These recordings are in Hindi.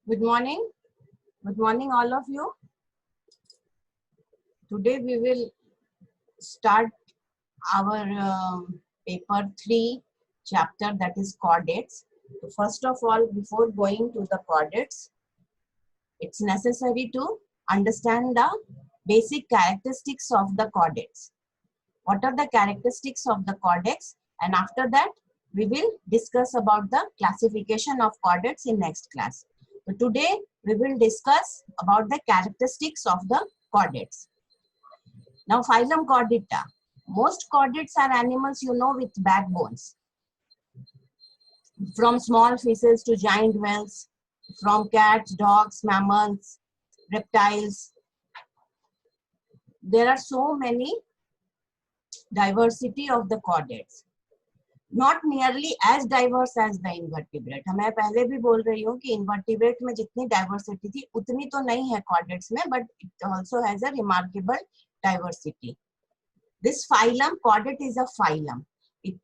Good morning. Good morning, all of you. Today we will start our paper 3 chapter, that is chordates. So first of all, before going to the chordates, it's necessary to understand the basic characteristics of the chordates. What are the characteristics of the chordates? And after that, we will discuss about the classification of chordates in next class. So today we will discuss about the characteristics of the chordates. Now, phylum Chordata. Most chordates are animals, with backbones. From small fishes to giant whales, from cats, dogs, mammals, reptiles. There are so many diversity of the chordates. Not nearly as diverse as the invertebrate. मैं पहले भी बोल रही हूँ कि invertebrate में जितनी diversity थी उतनी तो नहीं है chordates में, but it also has a remarkable diversity. This phylum, chordate is a phylum.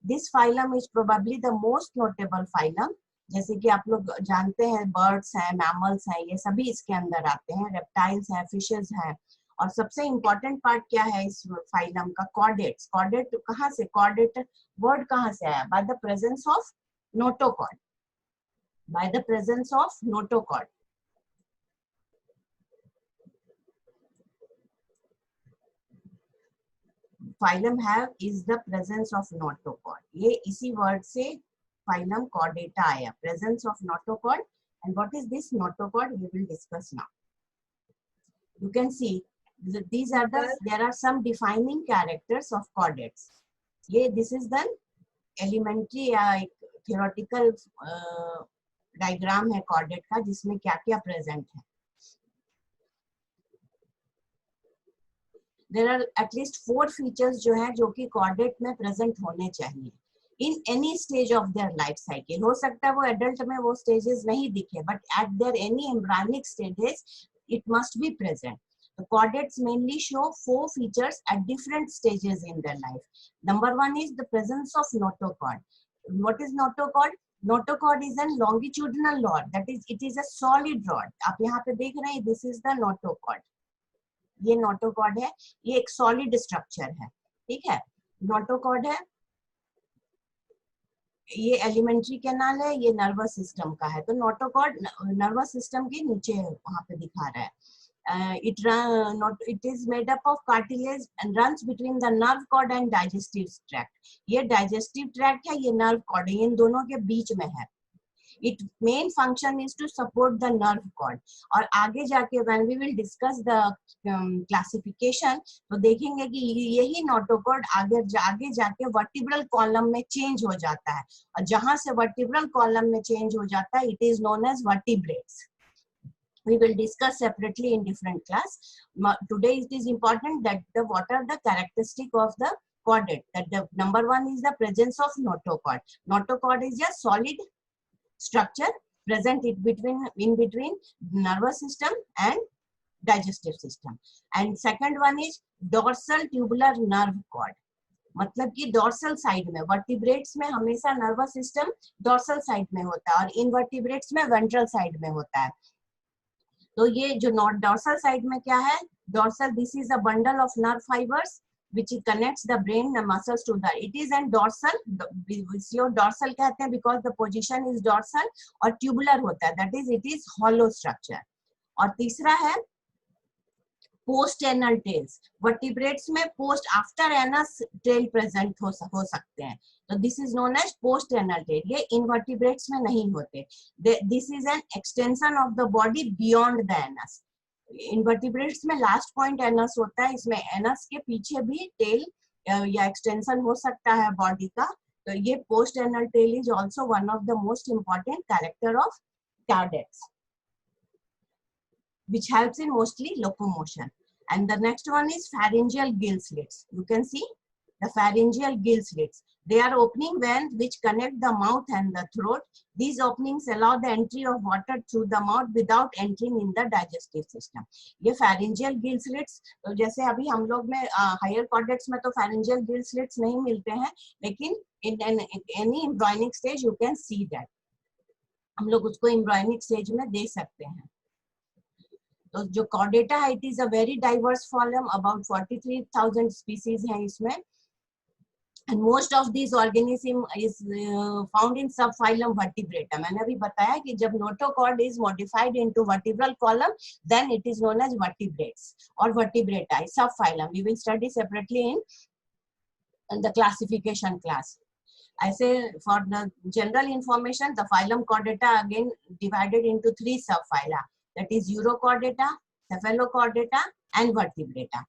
This phylum is probably the most notable phylum. जैसे कि आप लोग जानते हैं birds हैं, mammals हैं, ये सभी इसके अंदर आते हैं, reptiles हैं, fishes हैं. और सबसे इम्पोर्टेंट पार्ट क्या है इस फाइलम का? कॉर्डेट्स. कॉर्डेट कहाँ से, कॉर्डेट वर्ड कहाँ से आया? By the presence of notochord. By the presence of notochord. Phylum have is the presence of notochord. ये इसी वर्ड से फाइलम कॉर्डेटा आया, presence of notochord. And what is this notochord? We will discuss now. You can see these are there are some defining characters of chordates. This is the elementary या theoretical diagram है chordate का, जिसमें क्या क्या present है. There are at least 4 features जो है, जो कि chordate में present होने चाहिए in any stage of their life cycle. हो सकता है वो adult में वो stages नहीं दिखे, but at their any embryonic stages it must be present. The chordates mainly show 4 features at different stages in their life. Number 1 is the presence of notochord. What is notochord? Notochord is a longitudinal rod. That is, it is a solid rod. आप यहाँ पे देख रहे हैं, this is the notochord. ये notochord है, ये एक solid structure है, ठीक है. Notochord है, ये एलिमेंट्री कैनाल है, ये नर्वस सिस्टम का है. तो नोटोकॉर्ड नर्वस सिस्टम के नीचे वहां पे दिखा रहा है. It is made up of cartilage and runs between the nerve cord and digestive tract. ये digestive tract है, ये nerve cord है, इन दोनों के बीच में है. Its main function is to support the nerve cord. और आगे जाके when we will discuss the classification, तो देखेंगे कि यही नोटोकॉर्ड आगे जाके वर्टिब्रल कॉलम में चेंज हो जाता है. और जहां से वर्टिब्रल कॉलम में चेंज हो जाता है, it is known as vertebrates. We will discuss separately in different class. Today it is important that what are the characteristic of the chordate. That the number 1 is the presence of notochord. Notochord is a solid structure present in between nervous system and digestive system. And second one is dorsal tubular nerve cord. मतलब कि डॉर्सल साइड में, वर्टिब्रेट्स में हमेशा नर्वस सिस्टम डॉर्सल साइड में होता है और इनवर्टिब्रेट्स में वेंट्रल साइड में होता है. तो ये जो डॉर्सल साइड में क्या है? Dorsal, this is a bundle of nerve fibres which connects the brain and muscles to the, it is and dorsal, dorsal कहते हैं because the position is dorsal, और tubular होता है, that is it is hollow structure. और तीसरा है post anal tails. vertebrates में post after anus tail present हो सकते हैं, तो this is known as post anal tail. ये invertebrates में नहीं होते. This is an extension of the body beyond the anus. Invertebrates में लास्ट पॉइंट एनस होता है, इसमें एनस के पीछे भी टेल या एक्सटेंशन हो सकता है बॉडी का. तो ये post anal tail is also one of the most important character of chordates, which helps in mostly locomotion. And the next one is pharyngeal gill slits. You can see the pharyngeal gill slits. They are opening veins which connect the mouth and the throat. These openings allow the entry of water through the mouth without entering in the digestive system. ये pharyngeal gill slits, तो जैसे अभी हम लोग में higher chordates में तो pharyngeal gill slits नहीं मिलते हैं, लेकिन in any embryonic stage you can see that. हम लोग उसको एम्ब्रियोनिक स्टेज में दे सकते हैं। तो जो कॉर्डेटा है, it is a very diverse phylum, about 43,000 species हैं इसमें, and most of these organism is found in subphylum Vertebrata. मैंने अभी बताया कि जब notochord is modified into vertebral column, then it is known as vertebrates or Vertebrata, subphylum. We will study separately in the classification class. ऐसे for the general information, the phylum Chordata again divided into 3 subphyla, that is Urochordata, Cephalochordata and Vertebrata.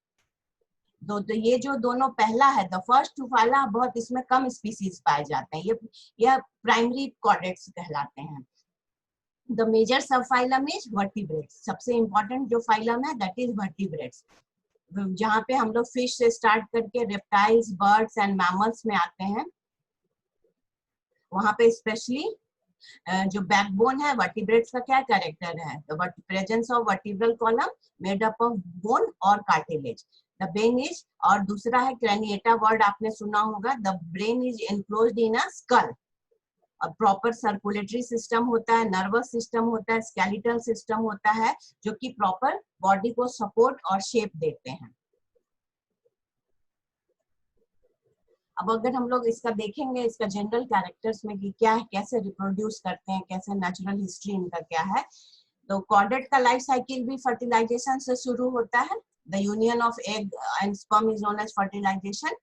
तो ये जो दोनों पहला है, द फर्स्ट टू फाइला, बहुत इसमें कम स्पीसीज पाए जाते हैं, ये प्राइमरी कॉर्डेट्स कहलाते हैं। द मेजर सब फाइलम इज वर्टिब्रेट्स, सबसे इंपॉर्टेंट जो फाइलम है दैट इज वर्टिब्रेट्स, जहाँ पे हम लोग फिश से स्टार्ट करके रेप्टाइल्स, बर्ड्स एंड मैमल्स में आते हैं। वहाँ पे स्पेशली जो बैकबोन है, वर्टिब्रेट्स का क्या कैरेक्टर है, the presence of vertebral column made up of bone और कार्टिलेज। द ब्रेन इज, और दूसरा है क्रैनिएटा, वर्ड आपने सुना होगा, the brain is enclosed in a skull. और प्रॉपर सर्कुलेटरी सिस्टम होता है, नर्वस सिस्टम होता है, स्केलेटल सिस्टम होता है, जो कि प्रॉपर बॉडी को सपोर्ट और शेप देते हैं। अब अगर हम लोग इसका देखेंगे, इसका जनरल कैरेक्टर्स में कि क्या है, कैसे रिप्रोड्यूस करते हैं, कैसे नेचुरल हिस्ट्री इनका क्या है, तो कॉर्डेट का लाइफ साइकिल भी फर्टिलाइजेशन से शुरू होता है। The union of egg and sperm is known as fertilisation.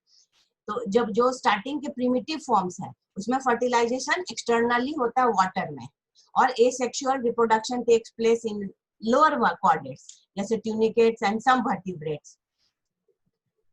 तो जब जो स्टार्टिंग के प्रिमिटिव फॉर्म्स है उसमें फर्टिलाइजेशन एक्सटर्नली होता है वाटर में, और asexual reproduction takes place in lower chordates जैसे tunicates and some vertebrates.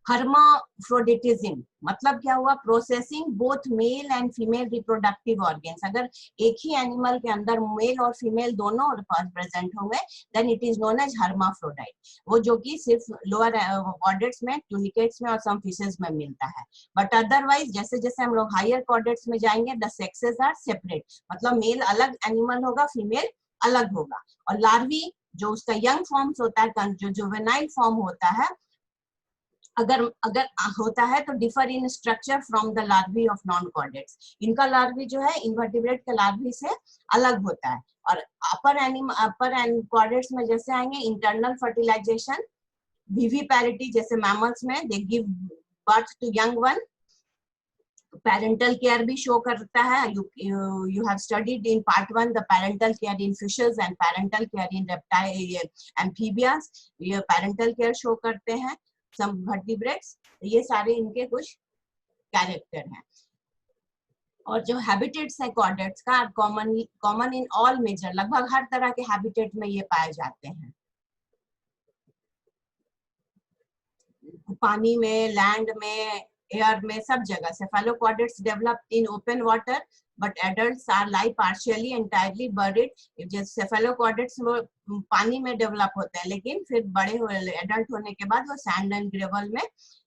Hermaphroditism मतलब क्या हुआ, processing both male and female reproductive organs. अगर एक ही एनिमल के अंदर मेल और फीमेल दोनों प्रेजेंट होंगे then it is known as hermaphrodite, वो जो कि सिर्फ लोअर कॉर्डेट्स में, ट्यूनिकेट्स में और सम फिशेस में मिलता है। बट अदरवाइज जैसे जैसे हम लोग हायर कॉर्डेट्स में जाएंगे, द सेक्सेस आर सेपरेट, मतलब मेल अलग एनिमल होगा, फीमेल अलग होगा। और लार्वी जो उसका यंग फॉर्म्स होता है, जो जुवेनाइल फॉर्म होता है, अगर होता है तो differ in structure from the larvae of non chordates. इनका लार्वी जो है इनवर्टिब्रेट के लार्वी से अलग होता है। और अपर एंड कॉर्डेट्स में जैसे आएंगे इंटरनल फर्टिलाइजेशन, विविपैरिटी जैसे मैमल्स में they give birth to young one, parental care भी शो करता है। You have studied in part 1 the parental care in fishes and parental care in reptile amphibians, ये पेरेंटल केयर शो करते हैं सम वर्टिब्रेट्स। ये सारे इनके कुछ कैरेक्टर हैं। और जो हैबिटेट्स है कॉर्डेट्स का, कॉमन इन ऑल मेजर, लगभग हर तरह के हैबिटेट में ये पाए जाते हैं, पानी में, लैंड में, एयर में, सब जगह। Cephalochordates develop in open water but adults are lie partially entirely buried. जैसे सेफेलोकॉर्डेट्स वो पानी में डेवलप होते हैं, लेकिन फिर बड़े एडल्ट होने के बाद वो सैंड एंड ग्रेवल में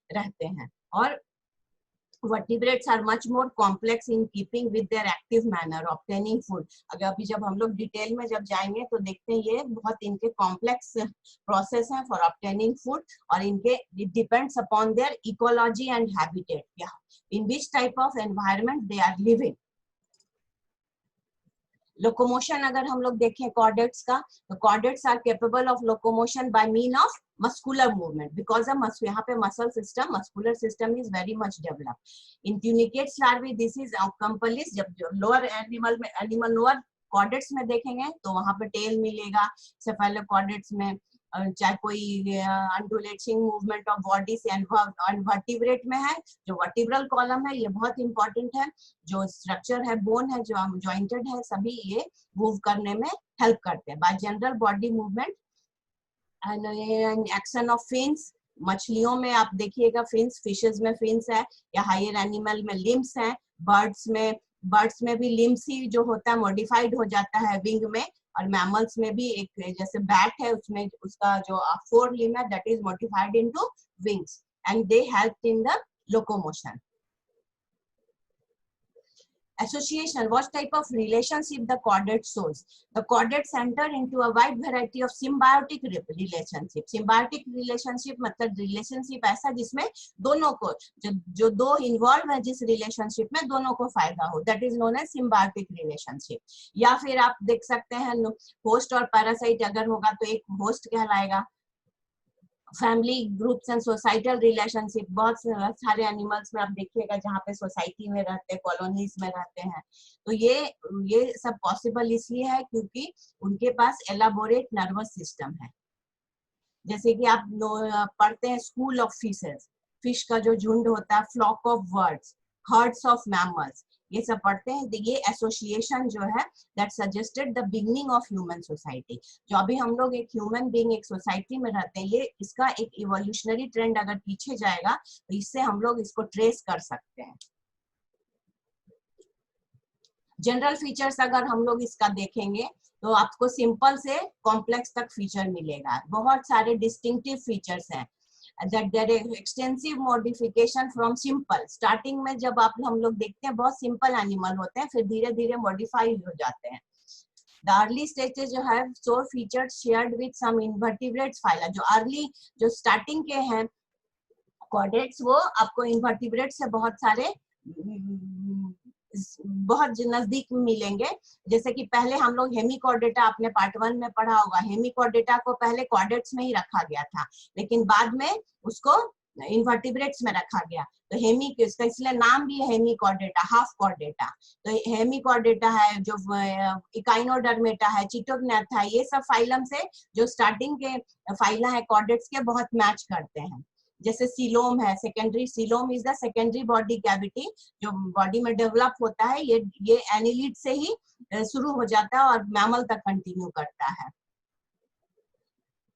रहते हैं। और vertebrates are much more complex in keeping with their active manner obtaining food। अगर अभी जब हम लोग डिटेल में जब जाएंगे तो देखते हैं ये बहुत इनके कॉम्प्लेक्स प्रोसेस है फॉर obtaining food, और इनके it depends upon their ecology and habitat, in which type of environment they are living। Locomotion अगर हम लोग देखें कॉर्डेट्स का, तो chordates are capable of locomotion by mean of muscular movement, because यहाँ पे muscle system, muscular system is very much developed. In tunicates larvae this is accomplish. जब लोअर एनिमल लोअर कॉर्डेट्स में देखेंगे तो वहां पे टेल मिलेगा। सेफेलोकॉर्डेट्स में चाहे कोई अंडुलेटिंग मूवमेंट ऑफ बॉडी से, वर्टिब्रेट में है जो वर्टिब्रल कॉलम है, ये बहुत इंपॉर्टेंट है। जो स्ट्रक्चर है, बोन है, जो जॉइंटेड है, सभी ये मूव करने में हेल्प करते हैं bye general body movement and action of fins. मछलियों में आप देखिएगा फिन्स, फिशेस में फिन्स है, या हायर एनिमल में लिम्स है। बर्ड्स में भी लिम्स ही जो होता है मॉडिफाइड हो जाता है विंग में। और मैमल्स में भी एक जैसे बैट है, उसमें उसका जो फोर लिम्ब है that is modified into wings and they help in the locomotion. Association, what type of relationship the chordate shows? The chordates enter into a wide variety of symbiotic relationship. Symbiotic relationship मतलब relationship ऐसा जिसमें दोनों को जो दो involve है जिस relationship में दोनों को फायदा हो, that is known as symbiotic relationship. या फिर आप देख सकते हैं host और parasite अगर होगा तो एक host कहलाएगा. Family groups and societal relationship, बहुत सारे एनिमल्स में आप देखिएगा जहाँ पे सोसाइटी में रहते हैं, कॉलोनीज में रहते हैं, तो ये सब पॉसिबल इसलिए है क्योंकि उनके पास एलाबोरेट नर्वस सिस्टम है. जैसे कि आप पढ़ते हैं स्कूल ऑफ फिशेस, फिश का जो झुंड होता है, flock of birds, herds of mammals, ये सब पढ़ते हैं. ये एसोसिएशन जो है that suggested the beginning of human society. जो अभी हम लोग एक ह्यूमन बीइंग एक सोसाइटी में रहते हैं, ये इसका एक इवोल्यूशनरी ट्रेंड अगर पीछे जाएगा तो इससे हम लोग इसको ट्रेस कर सकते हैं. जनरल फीचर्स अगर हम लोग इसका देखेंगे तो आपको सिंपल से कॉम्प्लेक्स तक फीचर मिलेगा. बहुत सारे डिस्टिंक्टिव फीचर्स हैं. that there is extensive modification from simple. Starting में जब आप हम लोग देखते हैं बहुत सिंपल एनिमल होते हैं, फिर धीरे धीरे मॉडिफाई हो जाते हैं. The early stages जो है so featured shared with some invertebrates phyla. जो अर्ली जो स्टार्टिंग के हैं chordates वो आपको इन्वर्टिब्रेट से बहुत सारे बहुत नजदीक मिलेंगे. जैसे कि पहले हम लोग हेमिकॉर्डेटा, आपने पार्ट 1 में पढ़ा होगा, हेमिकॉर्डेटा को पहले कॉर्डेट्स में ही रखा गया था, लेकिन बाद में उसको इन्वर्टिब्रेट्स में रखा गया. तो हेमी इसका इसलिए नाम भी है हेमिकॉर्डेटा, हाफ कॉर्डेटा. तो हेमिकॉर्डेटा है, जो इकाइनोडर्मेटा है, चिटोग्नाथा है, ये सब फाइलम से जो स्टार्टिंग के फाइला है कॉर्डेट्स के बहुत मैच करते हैं. जैसे सीलोम है, secondary coelom is the secondary body cavity जो बॉडी में डेवलप होता है. ये एनिलिड से ही शुरू हो जाता है और मैमल तक कंटिन्यू करता है.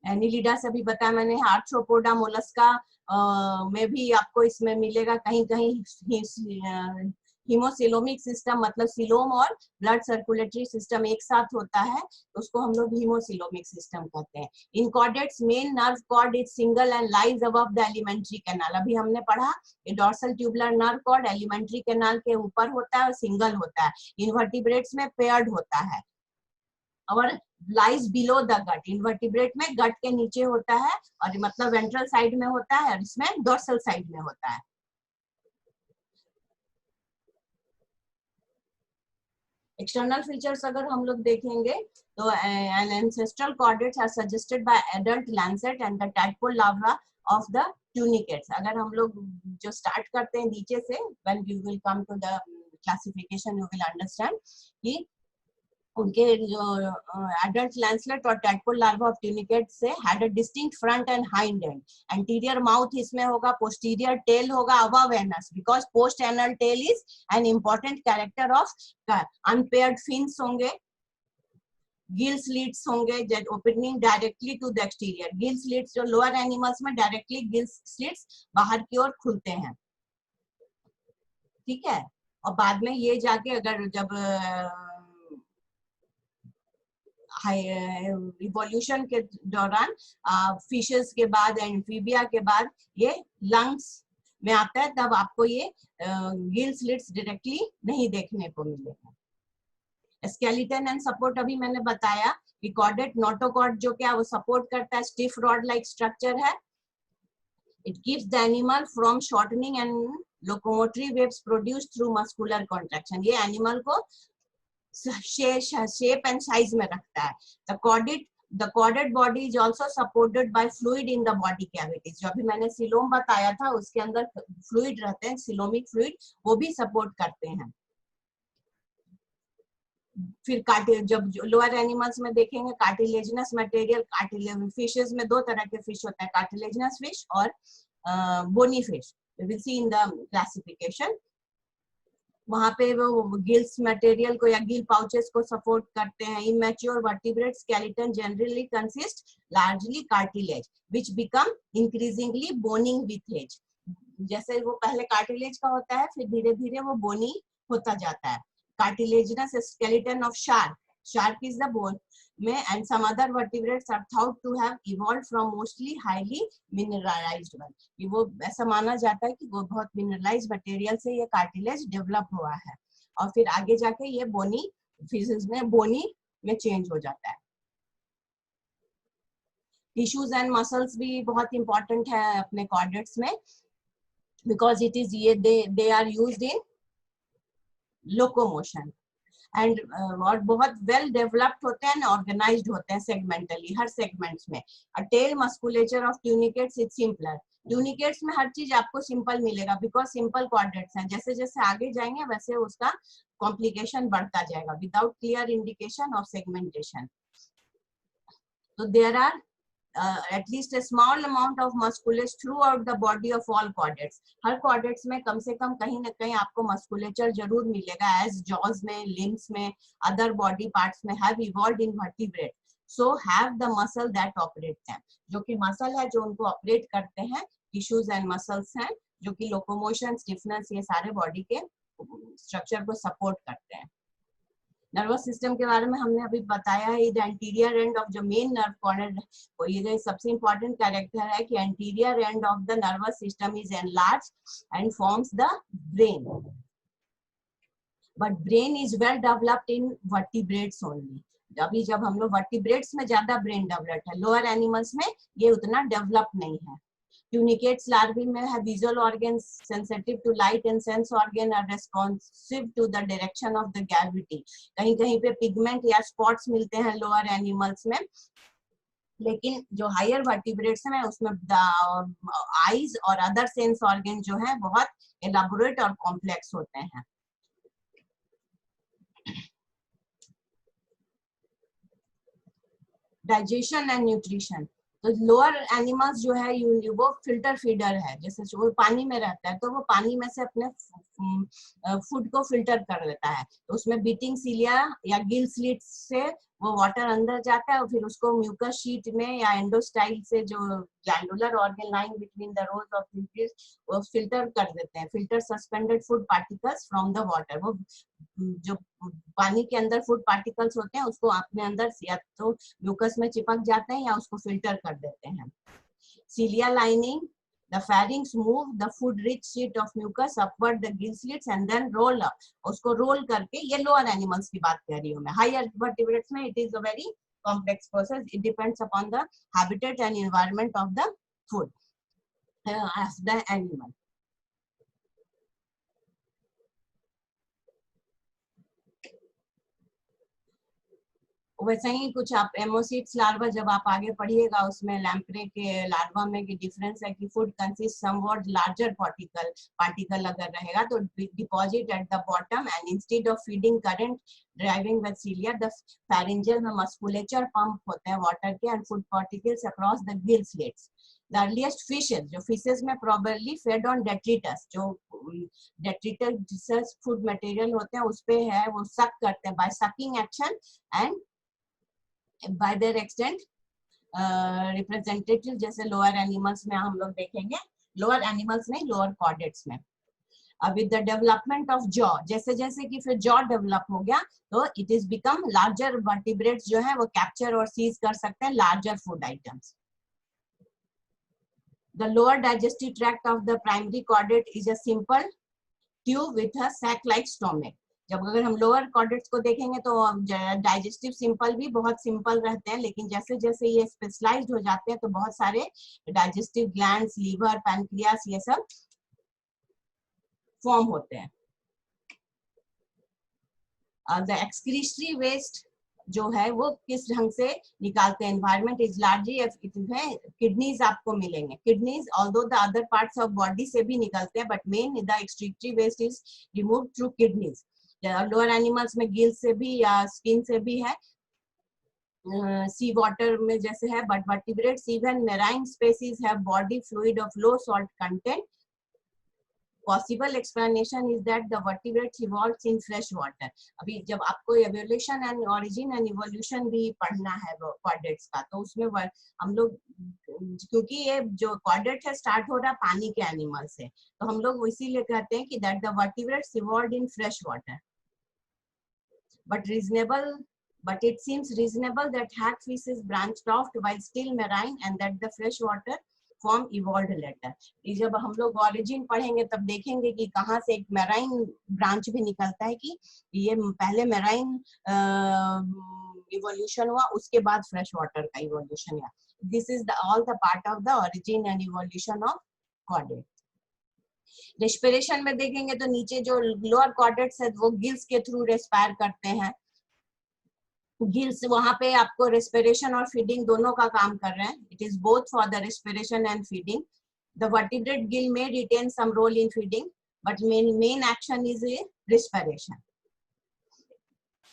एनिलिडा से भी बताया मैंने. आर्थ्रोपोडा मोलस्का में भी आपको इसमें मिलेगा कहीं कहीं हीमोसिलोमिक सिस्टम, मतलब सिलोम और ब्लड सर्कुलेटरी सिस्टम एक साथ होता है, तो उसको हम लोग हीमोसिलोमिक सिस्टम कहते हैं. In chordates main nerve cord is single and lies above the alimentary canal. अभी हमने पढ़ा ये dorsal tubular nerve cord alimentary canal के ऊपर होता है और सिंगल होता है. इन्वर्टिब्रेट्स में पेयर्ड होता है और lies below the gut. Invertebrate में गट के नीचे होता है और मतलब वेंट्रल साइड में होता है और इसमें डोर्सल साइड में होता है. एक्सटर्नल फीचर्स अगर हम लोग देखेंगे तो an ancestral chordates are suggested by adult lancet and the tadpole larva of the tunicates. अगर हम लोग जो स्टार्ट करते हैं नीचे से, when you will come to the classification you will understand कि उनके जो एडल्ट लैंसलेट और टैडपोल लार्वा ऑफ ट्यूनिकेट से had a distinct front end hind end. Anterior mouth इसमें होगा, पोस्टीरियर टेल होगा above anus, because post anal tail is an important character of. Unpaired fins होंगे, गिल स्लिट्स होंगे opening directly to the exterior. Gill slits जो लोअर एनिमल्स में डायरेक्टली गिल स्लिट्स बाहर की ओर खुलते हैं, ठीक है. और बाद में ये जाके अगर जब इवोल्यूशन के दौरान फिशेस के बाद एम्फीबिया के बाद ये लंग्स में आता है, तब आपको ये गिल स्लिट्स डायरेक्टली नहीं देखने को मिलेगा. स्केलेटन एंड सपोर्ट अभी मैंने बताया कि कॉर्डेट नोटोकॉर्ड जो क्या वो सपोर्ट करता है, स्टिफ रॉड लाइक स्ट्रक्चर है. It keeps the animal from shortening and locomotory waves produced through muscular contraction. ये एनिमल को shape and size में रखता है. The chordate body is also supported by fluid in the body cavities. जो अभी मैंने सिलोम बताया था उसके अंदर फ्लूइड रहते हैं, सिलोमिक फ्लूइड, वो भी सपोर्ट करते हैं. फिर जब लोअर एनिमल्स में देखेंगे कार्टिलेजिनस मटेरियल. फिशेस में दो तरह के फिश होते हैं, कार्टिलेजिनस फिश और bony fish. We will see in the classification. वहां पे वो गिल्स मटेरियल को या गिल पाउचेस को सपोर्ट करते हैं. Immature vertebrate skeleton generally consist largely cartilage which become increasingly boning with age. जैसे वो पहले कार्टिलेज का होता है, फिर धीरे धीरे वो बोनी होता जाता है. Cartilaginous skeleton of shark is the bone में and some other vertebrates are thought to have evolved from mostly highly mineralized one. वो ऐसा माना जाता है कि वो बहुत मिनरलाइज्ड मटेरियल से ये कार्टिलेज डेवलप हुआ है. और फिर आगे जाके ये बोनी फिशेस में बोनी में चेंज हो जाता है। टिश्यूज एंड मसल्स भी बहुत इंपॉर्टेंट है अपने कॉर्डेट्स में, बिकॉज इट इज ये they are used in locomotion and और बहुत वेल डेवलप्ड होते हैं, ऑर्गेनाइज्ड होते हैं सेगमेंटली हर सेगमेंट्स में। Tail musculature of tunicates is simpler. Tunicates में हर चीज आपको सिंपल मिलेगा बिकॉज सिंपल कॉर्डेट्स हैं। जैसे जैसे आगे जाएंगे वैसे उसका कॉम्प्लिकेशन बढ़ता जाएगा without clear indication of segmentation. तो there are at least a small amount of musculature throughout the body of all chordates. Her chordates में कम से कम कहीं ना कहीं आपको musculature जरूर मिलेगा, as jaws में, limbs में, other body parts में have evolved in vertebrates. So have the muscle that operate them. जो कि muscle है जो उनको operate करते हैं, tissues and muscles हैं जो कि locomotion, stiffness ये सारे body के structure को support करते हैं। नर्वस सिस्टम के बारे में हमने अभी बताया है, द एंटीरियर एंड ऑफ जो मेन नर्व कॉर्नर, ये सबसे इंपॉर्टेंट कैरेक्टर है कि anterior end of the nervous system is enlarge and forms the brain, but brain is well developed in vertebrates only. अभी जब हम लोग वर्टिब्रेट्स में ज्यादा ब्रेन डेवलप्ड है, लोअर एनिमल्स में ये उतना डेवलप नहीं है। Tunicates larvae may have visual organs sensitive to light and sense organ are responsive to the direction of the gravity. कहीं कहीं पे पिगमेंट या स्पॉट्स मिलते हैं लोअर एनिमल्स में, लेकिन जो हायर वर्टिब्रेट्स हैं उसमें आईज और अदर सेंस ऑर्गन जो है बहुत एलाबोरेट और कॉम्प्लेक्स होते हैं। डाइजेशन एंड न्यूट्रिशन, तो लोअर एनिमल्स जो है वो फिल्टर फीडर है, जैसे वो पानी में रहता है तो वो पानी में से अपने फूड को फिल्टर कर लेता है, तो उसमें बीटिंग सीलिया या गिल स्लिट से वो वाटर अंदर जाता है और फिर उसको म्यूकस शीट में या एंडोस्टाइल से जो glandular organ line between the rose of nucleus वो फिल्टर कर देते हैं। Filter suspended food particles from the water, वो जो पानी के अंदर फूड पार्टिकल्स होते हैं उसको अपने अंदर या तो म्यूकस में चिपक जाते हैं या उसको फिल्टर कर देते हैं। सीलिया lining, the pharynx move the food rich sheet of mucus upward the gill slits and then roll up, उसको रोल करके, ये लोअर एनिमल्स की बात कर रही हूँ मैं। हायर वर्टिब्रेट्स में it is a very complex process, it depends upon the habitat and environment of the food as the animal. वैसे ही कुछ आप एमोसिट्स लार्वा जब आप आगे पढ़िएगा उसमें लैम्प्रे के लार्वा में की डिफरेंस है कि food consist somewhat larger particle अगर रहेगा तो deposit at the bottom and instead of feeding current driving with cilia the pharyngeal में मस्कुलेचर पंप होते हैं वाटर के and food particles across the gill slits. The earliest fishes, जो फिशेस में प्रोबेबली फेड ऑन डेट्रिटस, जो डेट्रिटस फूड मटेरियल होते हैं उस पे है, वो सक करते हैं by sucking action and by their extent representative, जैसे लोअर एनिमल्स में हम लोग देखेंगे, लोअर एनिमल्स नहीं लोअर कॉर्डेट्स में। With the development of jaw, जैसे जैसे कि फिर जॉ डेवलप हो गया तो it is become larger vertebrates जो है वो कैप्चर और सीज कर सकते हैं larger food items. The lower digestive tract of the primary chordate is a simple tube with a sac like stomach. जब अगर हम लोअर कॉर्डेट्स को देखेंगे तो डाइजेस्टिव सिंपल भी बहुत सिंपल रहते हैं, लेकिन जैसे जैसे ये स्पेशलाइज्ड हो जाते हैं तो बहुत सारे डाइजेस्टिव ग्लैंड्स, लीवर, पैनक्रियास ये सब फॉर्म होते हैं। द एक्सक्रीटरी वेस्ट जो है वो किस ढंग से निकालते हैं, एनवायरमेंट इज लार्जली किडनीज आपको मिलेंगे। Kidneys although the other parts of body से भी निकलते हैं but main the excretory waste is remove through kidneys. Lower animals में गिल से भी या स्किन से भी है, सी वाटर में जैसे है, but vertebrates even marine species have body fluid of low salt content. Possible explanation is that the vertebrates evolved in fresh water. अभी जब आपको evolution and origin and evolution भी पढ़ना है कॉर्डेट्स का, तो उसमें हम लोग, क्योंकि ये जो कॉर्डेट है स्टार्ट हो रहा है पानी के एनिमल से, तो हम लोग इसीलिए कहते हैं कि that the vertebrates evolved in fresh water. But it seems reasonable that hagfish is branched off while still marine and that the fresh water form evolved later. जब हम लोग ऑरिजिन पढ़ेंगे तब देखेंगे कि कहाँ से एक मैराइन ब्रांच भी निकलता है, कि ये पहले मैराइन इवोल्यूशन हुआ, उसके बाद फ्रेश वाटर का इवोल्यूशन हुआ। This is all the part of the origin and evolution of chordate. Respiration में देखेंगे तो नीचे जो लोअर कॉर्डेट्स है वो गिल्स के थ्रू रेस्पायर करते हैं। गिल्स वहां पे आपको रेस्पिरेशन और फीडिंग दोनों का काम कर रहे हैं। It is both for the respiration and feeding. The vertebrate gill में retain some role in feeding, but main action is respiration.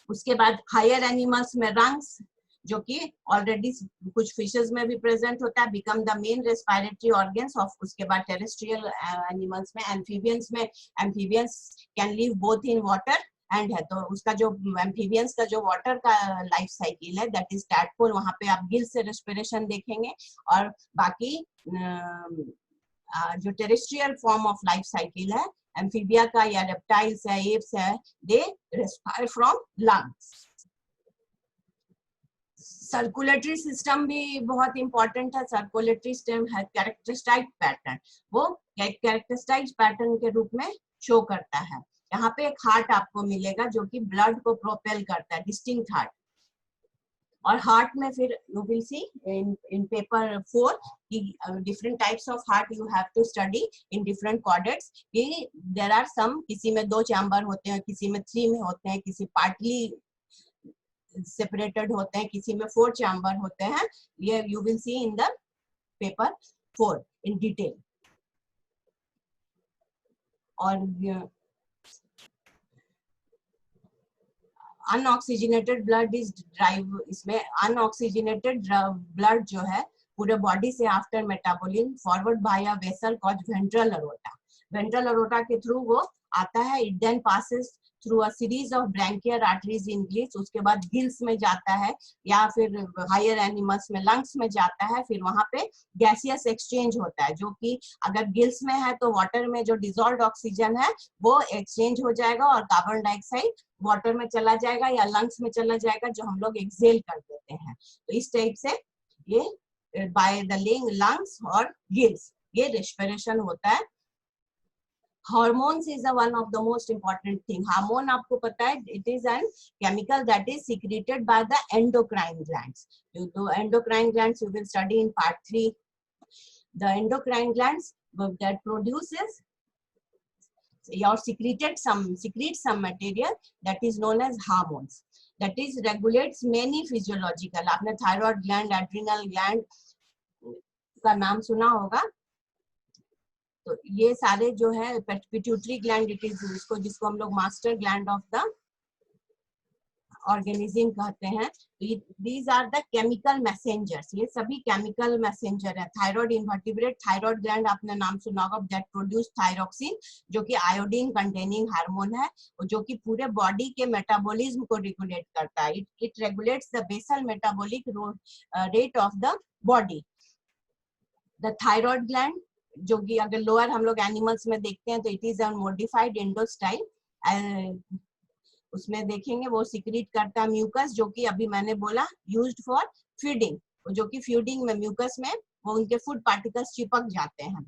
उसके बाद हायर एनिमल्स में रंग्स, जो कि ऑलरेडी कुछ फिशेस में भी प्रेजेंट होता है, become the main respiratory organs of. उसके बाद टेरेस्ट्रियल एनिमल्स में, एम्फीबियंस में, amphibians can live both in water and है, तो उसका जो एम्फीबियंस का जो वाटर का लाइफ साइकिल है दैट इज टैडपोल, वहां पे आप गिल से रेस्पिरेशन देखेंगे। और बाकी जो terrestrial form of life cycle है एम्फीबिया का या रेप्टाइल्स है, एप्स है, they respire from lungs. Circulatory system भी बहुत इंपॉर्टेंट है। सर्कुलेटरी सिस्टम है कैरेक्टरिस्टिक पैटर्न, वो कैरेक्टरिस्टिक पैटर्न के रूप में शो करता है। यहाँ पे एक हार्ट आपको मिलेगा जो कि ब्लड को प्रोपेल करता है, डिस्टिंक्ट हार्ट। और हार्ट में फिर you will see in paper 4 कि different types of heart you have to study in different chordates, कि देयर आर सम, किसी में 2 चैम्बर होते हैं, किसी में 3 में होते हैं, किसी पार्टली सेपरेटेड होते हैं, किसी में 4 चैम्बर होते हैं। ये you will see in the paper 4 in detail. और अनऑक्सीजनेटेड ब्लड इज ड्राइव, इसमें अनऑक्सीजनेटेड ब्लड जो है पूरे बॉडी से after metabolism forward by a vessel called ventral aorta. Ventral aorta के थ्रू वो आता है। It then passes through a series of branchial arteries in gills, उसके बाद गिल्स में जाता है, या फिर हायर एनिमल्स में लंग्स में जाता है। फिर वहां पे गैसियस एक्सचेंज होता है, जो कि अगर गिल्स में है तो वाटर में जो डिसॉल्व्ड ऑक्सीजन है वो एक्सचेंज हो जाएगा और कार्बन डाइऑक्साइड वाटर में चला जाएगा या लंग्स में चला जाएगा, जो हम लोग एक्सहेल कर देते हैं। तो इस टाइप से ये बाय द लंग्स और गिल्स ये रेस्पिरेशन होता है। Hormones is one of the most important thing. Hormone आपको पता है, it is an chemical that is secreted by the endocrine glands. तो endocrine glands you will study in part 3. The endocrine glands that produces or secretes some material that is known as hormones. That is regulates many physiological. आपने thyroid gland, adrenal gland का नाम सुना होगा। तो ये सारे जो है पिट्यूटरी ग्लैंड, इट इज उसको जिसको हम लोग master gland of the organism कहते हैं। These are the chemical messengers, ये सभी केमिकल मैसेंजर है। थायराइड इन्वर्टिब्रेट थायराइड ग्लैंड आपने नाम सुना होगा, दैट प्रोड्यूस थायरोक्सिन, जो कि आयोडीन कंटेनिंग हार्मोन है, जो कि पूरे बॉडी के मेटाबॉलिज्म को रेगुलेट करता है। It regulates the basal metabolic rate of the body. The thyroid gland, जो कि अगर लोअर हम लोग एनिमल्स में देखते हैं तो it is a modified endostyle, उसमें देखेंगे वो सिक्रीट करता है म्यूकस, जो कि अभी मैंने बोला यूज्ड फॉर फीडिंग, जो कि फीडिंग में म्यूकस में वो उनके फूड पार्टिकल्स चिपक जाते हैं।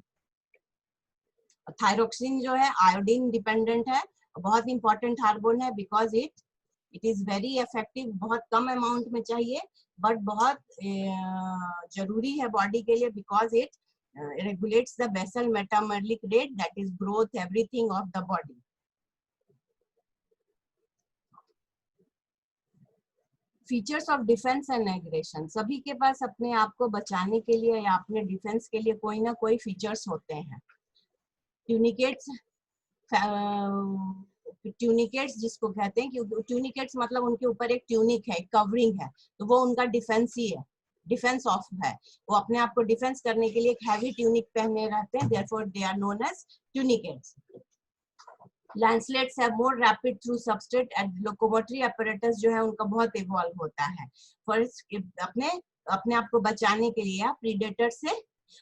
थायरोक्सिन जो है आयोडीन डिपेंडेंट है, बहुत इंपॉर्टेंट हार्मोन है, because it is very effective. बहुत कम अमाउंट में चाहिए बट बहुत जरूरी है बॉडी के लिए, because it regulates the basal metabolic rate, that is growth, everything of the body. Features of defense and aggression, सभी के पास अपने आप को बचाने के लिए या अपने डिफेंस के लिए कोई ना कोई फीचर्स होते हैं। ट्यूनिकेट्स जिसको कहते हैं, क्योंकि ट्यूनिकेट्स मतलब उनके ऊपर एक ट्यूनिक है, कवरिंग है, तो वो उनका डिफेंस ही है, डिफेंस ऑफ है। वो अपने आप को डिफेंस करने के लिए एक हैवी ट्यूनिक पहने रहते हैं, therefore they are known as tunicates. Lancelets have more rapid through substrate and locomotory apparatus जो है उनका बहुत इवॉल्व होता है। फर्स्ट अपने आप को बचाने के लिए या प्रीडेटर से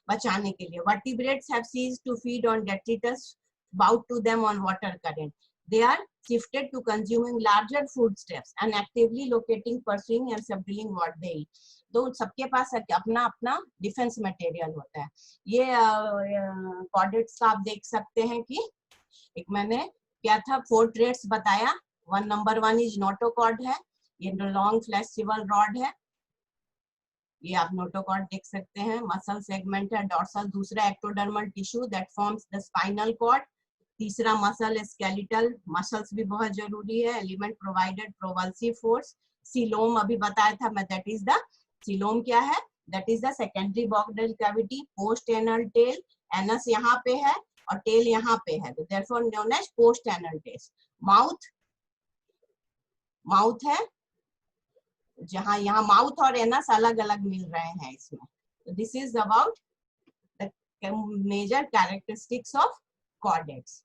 बचाने के लिए। Vertebrates have ceased to feed on detritus, bound to them on water current. they are shifted to consuming larger foodstuffs and actively locating, pursuing and subduing what they eat. तो सबके पास अपना अपना डिफेंस मटेरियल होता है। ये कॉर्डेट्स का आप देख सकते हैं कि एक मैंने क्या था 4 ट्रेट्स बताया। नंबर 1 इज नोटोकॉर्ड है, ये लॉन्ग फ्लेक्सिबल रॉड है, ये आप नोटोकॉर्ड देख सकते हैं। मसल सेगमेंट है डॉर्सल। दूसरा ectodermal tissue that forms the spinal cord. तीसरा मसल स्केलेटल, मसल्स भी बहुत जरूरी है। Element provided propulsive force. Coelom अभी बताया था मैं, दैट इज द सीलोम क्या है, that is the secondary body cavity. Post anal tail, anus यहाँ पे है और टेल यहाँ पे है, तो therefore known as post anal tail. Mouth, mouth है जहाँ यहाँ माउथ और एनस अलग अलग मिल रहे हैं इसमें। तो this is about the major characteristics of chordates.